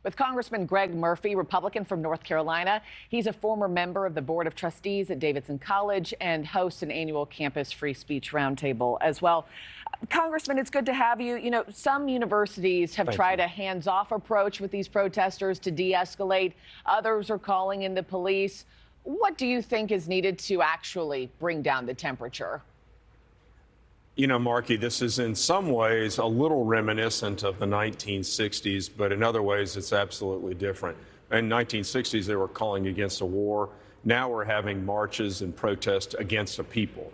with Congressman Greg Murphy, Republican from North Carolina. He's a former member of the Board of Trustees at Davidson College and hosts an annual campus free speech roundtable as well. Congressman, it's good to have you. You know, some universities have tried a hands-off approach with these protesters to de-escalate. Others are calling in the police. What do you think is needed to actually bring down the temperature? You know, Markie, this is in some ways a little reminiscent of the 1960s, but in other ways it's absolutely different. In the 1960s, they were calling against a war. Now we're having marches and protests against a people,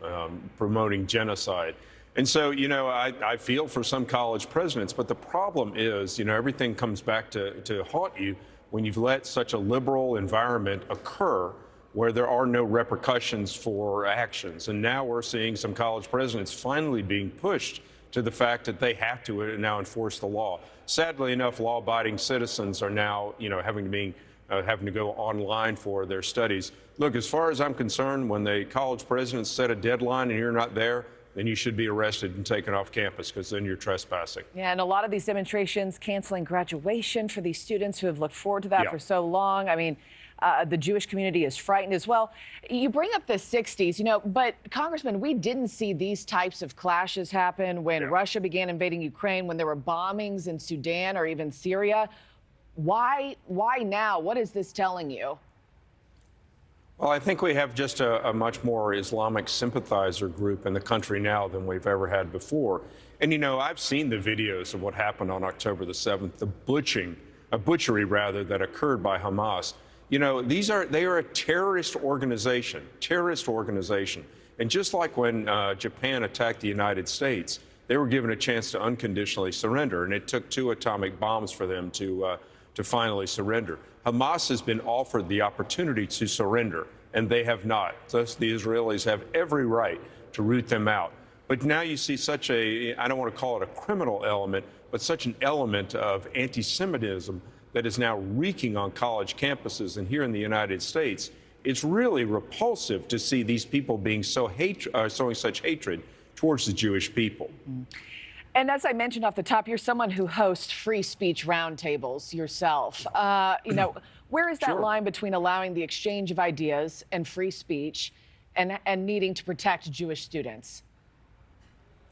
promoting genocide. And so, you know, I feel for some college presidents, but the problem is, you know, everything comes back to haunt you when you've let such a liberal environment occur where there are no repercussions for actions. And now we're seeing some college presidents finally being pushed to the fact that they have to now enforce the law. Sadly enough, law-abiding citizens are now, you know, having to go online for their studies. Look, as far as I'm concerned, when the college presidents set a deadline and you're not there, then you should be arrested and taken off campus, because then you're trespassing. Yeah, and a lot of these demonstrations canceling graduation for these students who have looked forward to that for so long. I mean, the Jewish community is frightened as well. You bring up the 60s, you know, but Congressman, we didn't see these types of clashes happen when Russia began invading Ukraine, when there were bombings in Sudan or even Syria. Why now? What is this telling you? Well, I think we have just a much more Islamic sympathizer group in the country now than we've ever had before. And, you know, I've seen the videos of what happened on October the 7th, the butchery rather, that occurred by Hamas. You know, they are a terrorist organization. And just like when Japan attacked the United States, they were given a chance to unconditionally surrender, and it took 2 atomic bombs for them to finally surrender. Hamas has been offered the opportunity to surrender, and they have not. Thus, the Israelis have every right to root them out. But now you see such a, I don't want to call it a criminal element, but such an element of anti-Semitism that is now reeking on college campuses and here in the United States. It's really repulsive to see these people being showing such hatred towards the Jewish people. And as I mentioned off the top, you're someone who hosts free speech roundtables yourself. You know, where is that line between allowing the exchange of ideas and free speech and needing to protect Jewish students?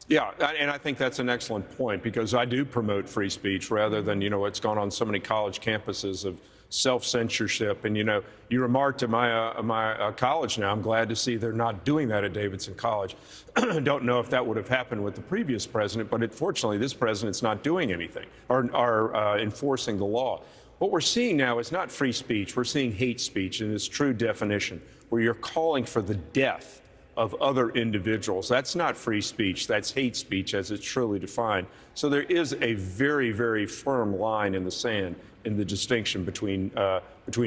Yeah, and I think that's an excellent point, because I do promote free speech rather than, you know, what's gone on so many college campuses of self-censorship. And, you know, you remarked at my college now, I'm glad to see they're not doing that at Davidson College. Don't know if that would have happened with the previous president, but unfortunately, this president's not doing anything or enforcing the law. What we're seeing now is not free speech. We're seeing hate speech in its true definition, where you're calling for the death of other individuals. That's not free speech. That's hate speech as it's truly defined. So there is a very, very firm line in the sand in the distinction between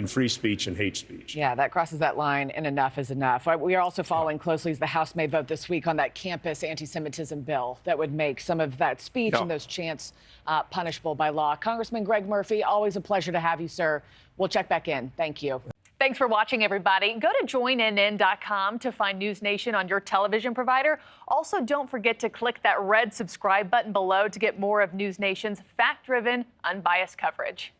free speech and hate speech. Yeah, that crosses that line, and enough is enough. We are also following closely as the House may vote this week on that campus anti-Semitism bill that would make some of that speech and those chants punishable by law. Congressman Greg Murphy, always a pleasure to have you, sir. We'll check back in. Thank you. Thanks for watching, everybody. Go to joinnn.com to find NewsNation on your television provider. Also, don't forget to click that red subscribe button below to get more of NewsNation's fact-driven, unbiased coverage.